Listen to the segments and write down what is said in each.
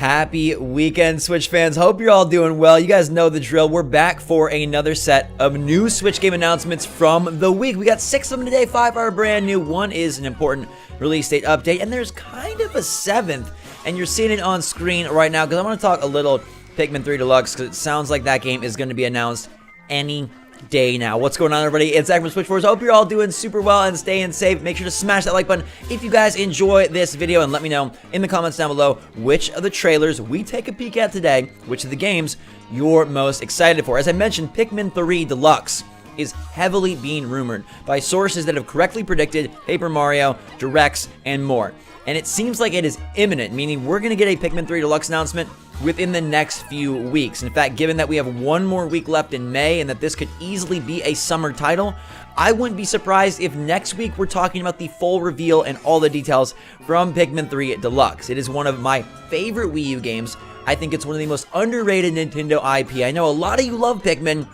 Happy weekend, Switch fans. Hope you're all doing well. You guys know the drill. We're back for another set of new Switch game announcements from the week. We got 6 of them today. 5 are brand new. 1 is an important release date update, and there's kind of a 7th, and you're seeing it on screen right now because I want to talk a little Pikmin 3 Deluxe because it sounds like that game is going to be announced any day now. What's going on, everybody? It's Zach from SwitchForce. Hope you're all doing super well and staying safe. Make sure to smash that like button if you guys enjoy this video, and let me know in the comments down below which of the trailers we take a peek at today, which of the games you're most excited for. As I mentioned, Pikmin 3 Deluxe is heavily being rumored by sources that have correctly predicted Paper Mario, Directs, and more. And it seems like it is imminent, meaning we're going to get a Pikmin 3 Deluxe announcement within the next few weeks. In fact, given that we have 1 more week left in May and that this could easily be a summer title, I wouldn't be surprised if next week we're talking about the full reveal and all the details from Pikmin 3 Deluxe. It is one of my favorite Wii U games. I think it's one of the most underrated Nintendo IP. I know a lot of you love Pikmin,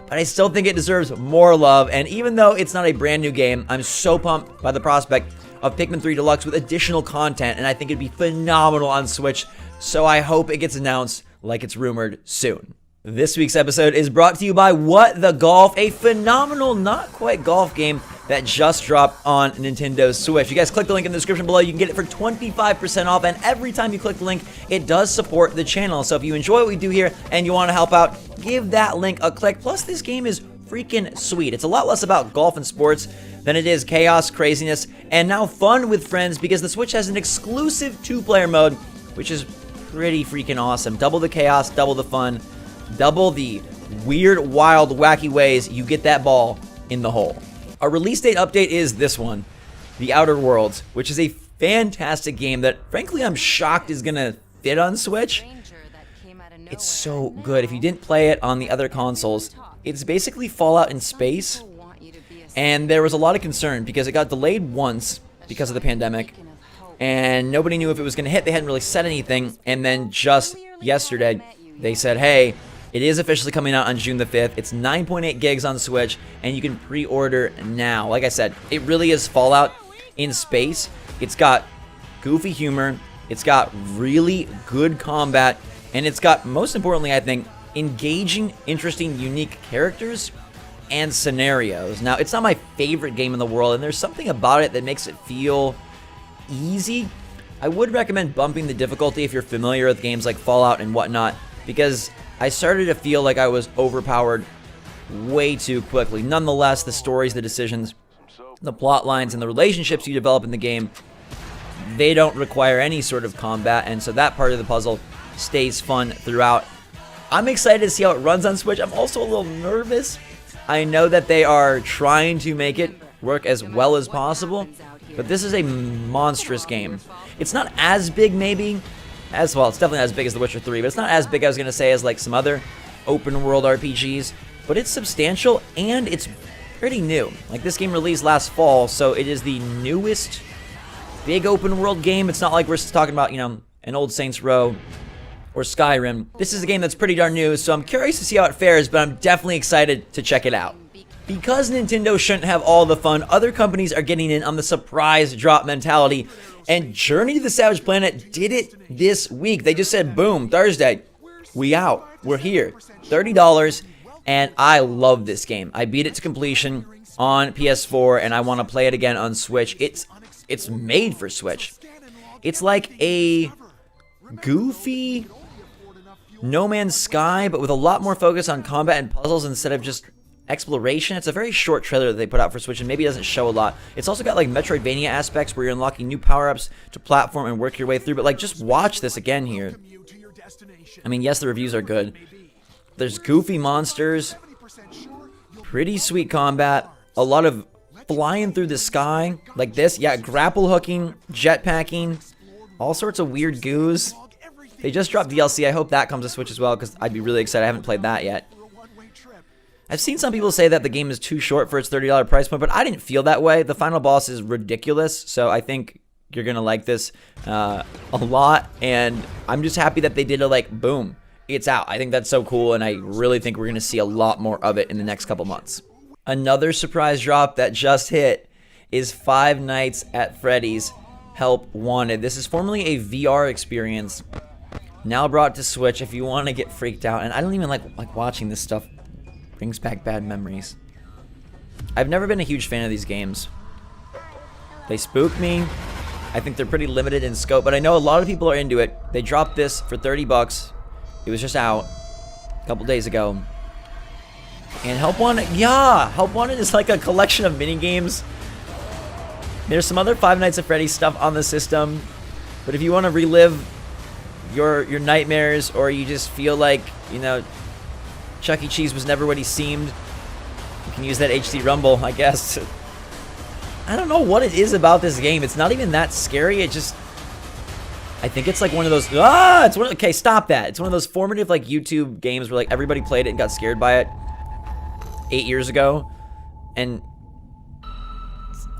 but I still think it deserves more love. And even though it's not a brand new game, I'm so pumped by the prospect of Pikmin 3 Deluxe with additional content, and I think it'd be phenomenal on Switch, so I hope it gets announced like it's rumored soon. This week's episode is brought to you by What the Golf, a phenomenal, not quite golf game that just dropped on Nintendo Switch. You guys click the link in the description below, you can get it for 25% off, and every time you click the link, it does support the channel. So if you enjoy what we do here and you want to help out, give that link a click. Plus, this game is freaking sweet. It's a lot less about golf and sports than it is chaos, craziness, and now fun with friends, because the Switch has an exclusive 2-player mode, which is pretty freaking awesome. Double the chaos, double the fun, double the weird, wild, wacky ways you get that ball in the hole. Our release date update is this one, The Outer Worlds, which is a fantastic game that, frankly, I'm shocked is gonna fit on Switch. It's so good. If you didn't play it on the other consoles, it's basically Fallout in space. And there was a lot of concern because it got delayed once because of the pandemic, and nobody knew if it was going to hit. They hadn't really said anything, and then just yesterday they said, hey, it is officially coming out on June the 5th. It's 9.8 gigs on Switch, and you can pre-order now. Like I said, it really is Fallout in space. It's got goofy humor, it's got really good combat, and it's got, most importantly, I think, engaging, interesting, unique characters and scenarios. Now, it's not my favorite game in the world, and there's something about it that makes it feel easy. I would recommend bumping the difficulty if you're familiar with games like Fallout and whatnot, because I started to feel like I was overpowered way too quickly. Nonetheless, the stories, the decisions, the plot lines, and the relationships you develop in the game, they don't require any sort of combat, and so that part of the puzzle stays fun throughout. I'm excited to see how it runs on Switch. I'm also a little nervous. I know that they are trying to make it work as well as possible, but this is a monstrous game. It's not as big, maybe, as well, it's definitely not as big as The Witcher 3, but it's not as big, I was going to say, as like some other open world RPGs, but it's substantial and it's pretty new. Like, this game released last fall, so it is the newest big open world game. It's not like we're talking about, you know, an old Saints Row or Skyrim. This is a game that's pretty darn new, so I'm curious to see how it fares, but I'm definitely excited to check it out. Because Nintendo shouldn't have all the fun, other companies are getting in on the surprise drop mentality, and Journey to the Savage Planet did it this week. They just said, boom, Thursday, we out, we're here, $30, and I love this game. I beat it to completion on PS4, and I want to play it again on Switch. It's made for Switch. It's like a goofy No Man's Sky, but with a lot more focus on combat and puzzles instead of just exploration. It's a very short trailer that they put out for Switch, and maybe it doesn't show a lot. It's also got like Metroidvania aspects where you're unlocking new power-ups to platform and work your way through, but like, just watch this again here. I mean, yes, the reviews are good. There's goofy monsters, pretty sweet combat, a lot of flying through the sky like this. Yeah, grapple hooking, jetpacking, all sorts of weird goos. They just dropped DLC. I hope that comes to Switch as well, because I'd be really excited. I haven't played that yet. I've seen some people say that the game is too short for its $30 price point, but I didn't feel that way. The final boss is ridiculous, so I think you're going to like this a lot, and I'm just happy that they did it like, boom, it's out. I think that's so cool, and I really think we're going to see a lot more of it in the next couple months. Another surprise drop that just hit is Five Nights at Freddy's Help Wanted. This is formerly a VR experience Now brought to Switch if you want to get freaked out. And I don't even like watching this stuff. Brings back bad memories. I've never been a huge fan of these games. They spook me. I think they're pretty limited in scope, but I know a lot of people are into it. They dropped this for 30 bucks. It was just out a couple days ago. And Help Wanted, yeah, Help Wanted is like a collection of mini games. There's some other Five Nights at Freddy's stuff on the system, but if you want to relive your nightmares, or you just feel like, you know, Chuck E. Cheese was never what he seemed, you can use that HD Rumble, I guess. I don't know what it is about this game. It's not even that scary. It just, I think it's like one of those, okay, stop that. It's one of those formative like YouTube games where like everybody played it and got scared by it 8 years ago. And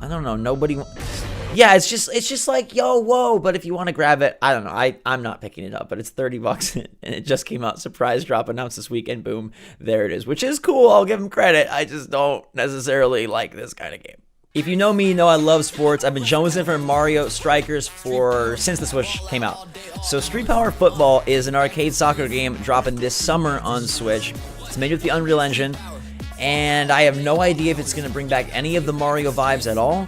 I don't know, nobody, yeah, it's just like, yo, whoa, but if you want to grab it, I don't know, I'm not picking it up, but it's 30 bucks, and it just came out, surprise drop, announced this week, and boom, there it is, which is cool, I'll give them credit. I just don't necessarily like this kind of game. If you know me, you know I love sports. I've been jonesing for Mario Strikers since the Switch came out. So Street Power Football is an arcade soccer game dropping this summer on Switch. It's made with the Unreal Engine, and I have no idea if it's going to bring back any of the Mario vibes at all.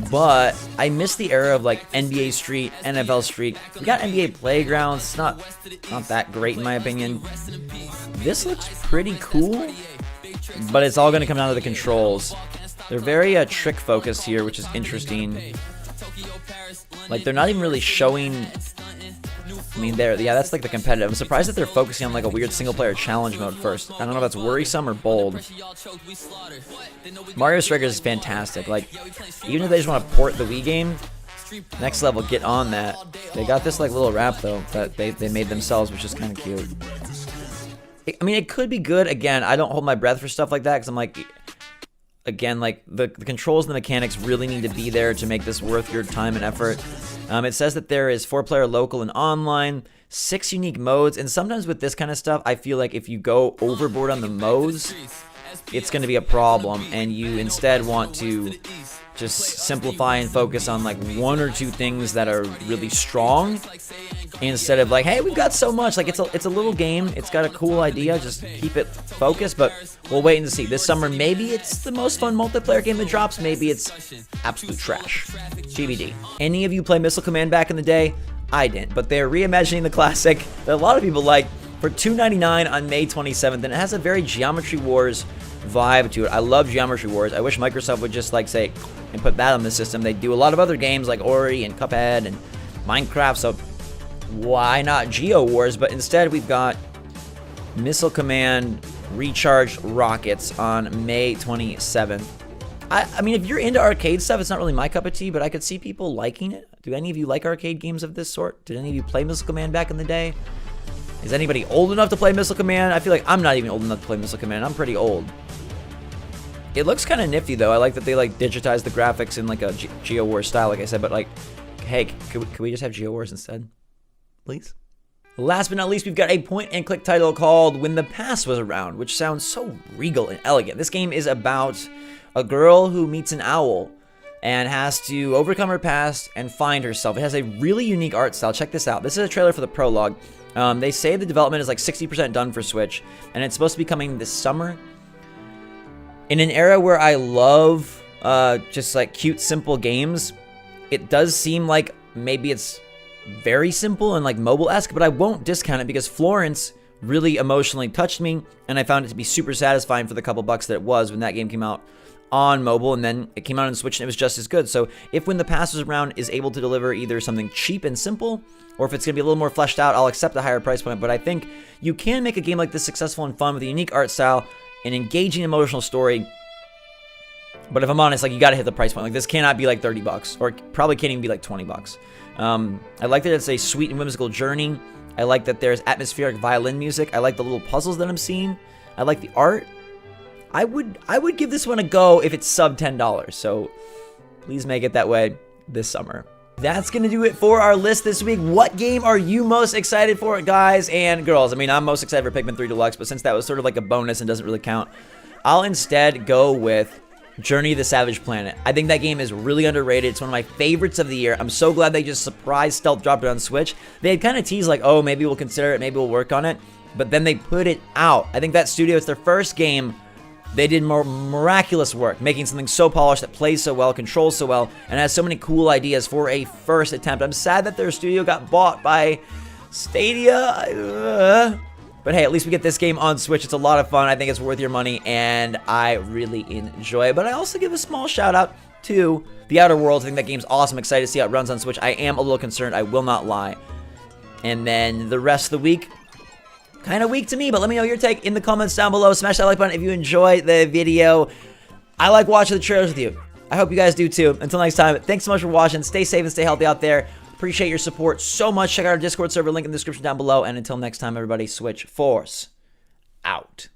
But I miss the era of like NBA Street, NFL Street. We got NBA Playgrounds. It's not that great in my opinion. This looks pretty cool, but it's all going to come down to the controls. They're very trick focused here, which is interesting. Like they're not even really showing. I mean, yeah, that's like the competitive. I'm surprised that they're focusing on like a weird single player challenge mode first. I don't know if that's worrisome or bold. Mario Strikers is fantastic. Like, even if they just want to port the Wii game, next level, get on that. They got this like little wrap though that they made themselves, which is kind of cute. I mean, it could be good. Again, I don't hold my breath for stuff like that because I'm like, again, like the controls and the mechanics really need to be there to make this worth your time and effort. It says that there is 4-player local and online, 6 unique modes, and sometimes with this kind of stuff, I feel like if you go overboard on the modes, it's going to be a problem, and you instead want to just simplify and focus on like 1 or 2 things that are really strong, instead of like, hey, we've got so much. Like, it's a little game, it's got a cool idea, just keep it focused, but we'll wait and see. This summer, maybe it's the most fun multiplayer game that drops, maybe it's absolute trash. TBD. Any of you play Missile Command back in the day? I didn't, but they're reimagining the classic that a lot of people like for $2.99 on May 27th, and it has a very Geometry Wars vibe to it. I love Geometry Wars. I wish Microsoft would just like say and put that on the system. They do a lot of other games like Ori and Cuphead and Minecraft, so why not Geo Wars? But instead we've got Missile Command Recharged Rockets on May 27th. I mean, if you're into arcade stuff, it's not really my cup of tea, but I could see people liking it. Do any of you like arcade games of this sort? Did any of you play Missile Command back in the day? Is anybody old enough to play Missile Command? I feel like I'm not even old enough to play Missile Command. I'm pretty old. It looks kind of nifty, though. I like that they like digitized the graphics in like a Geo Wars style, like I said, but like, hey, could we just have Geo Wars instead? Please? Last but not least, we've got a point-and-click title called When the Past Was Around, which sounds so regal and elegant. This game is about a girl who meets an owl and has to overcome her past and find herself. It has a really unique art style. Check this out. This is a trailer for the prologue. They say the development is like 60% done for Switch, and it's supposed to be coming this summer. In an era where I love just like cute, simple games, it does seem like maybe it's very simple and like mobile-esque, but I won't discount it because Florence really emotionally touched me, and I found it to be super satisfying for the couple bucks that it was when that game came out on mobile, and then it came out on Switch and it was just as good. So if When the Past Was Around is able to deliver either something cheap and simple, or if it's going to be a little more fleshed out, I'll accept the higher price point. But I think you can make a game like this successful and fun with a unique art style, an engaging emotional story. But if I'm honest, like, you got to hit the price point. Like, this cannot be like 30 bucks, or it probably can't even be like 20 bucks. I like that it's a sweet and whimsical journey. I like that there's atmospheric violin music. I like the little puzzles that I'm seeing. I like the art. I would give this one a go if it's sub $10. So please make it that way this summer. That's going to do it for our list this week. What game are you most excited for, guys and girls? I mean, I'm most excited for Pikmin 3 Deluxe, but since that was sort of like a bonus and doesn't really count, I'll instead go with Journey to the Savage Planet. I think that game is really underrated. It's one of my favorites of the year. I'm so glad they just surprise stealth dropped it on Switch. They had kind of teased like, oh, maybe we'll consider it, maybe we'll work on it. But then they put it out. I think that studio, it's their first game. They did more miraculous work, making something so polished that plays so well, controls so well, and has so many cool ideas for a first attempt. I'm sad that their studio got bought by Stadia. But hey, at least we get this game on Switch. It's a lot of fun. I think it's worth your money, and I really enjoy it. But I also give a small shout out to The Outer Worlds. I think that game's awesome. Excited to see how it runs on Switch. I am a little concerned. I will not lie. And then the rest of the week, kind of weak to me, but let me know your take in the comments down below. Smash that like button if you enjoyed the video. I like watching the trailers with you. I hope you guys do too. Until next time, thanks so much for watching. Stay safe and stay healthy out there. Appreciate your support so much. Check out our Discord server, link in the description down below. And until next time, everybody, SwitchForce out.